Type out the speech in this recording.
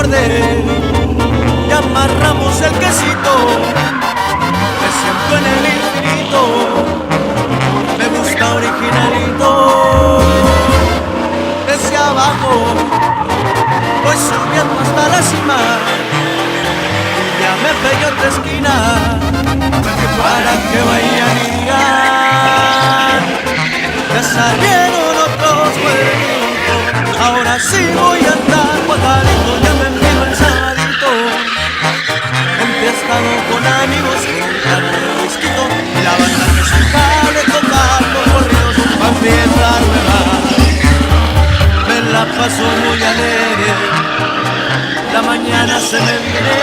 acordé y amarramos el quesito. Me siento en el infinito, me gusta originalito. Desde abajo voy subiendo hasta la cima, ya me pegué otra esquina para que vayan y digan: ya salieron otros cuernitos, ahora sí voy a andar cuadradito. Ya me envío el sabadito, enfiestado con amigos, con carne de whisky, y la banda que se jale tocando corridos pa' fiestarme más. Me la paso muy alegre, la mañana se me viene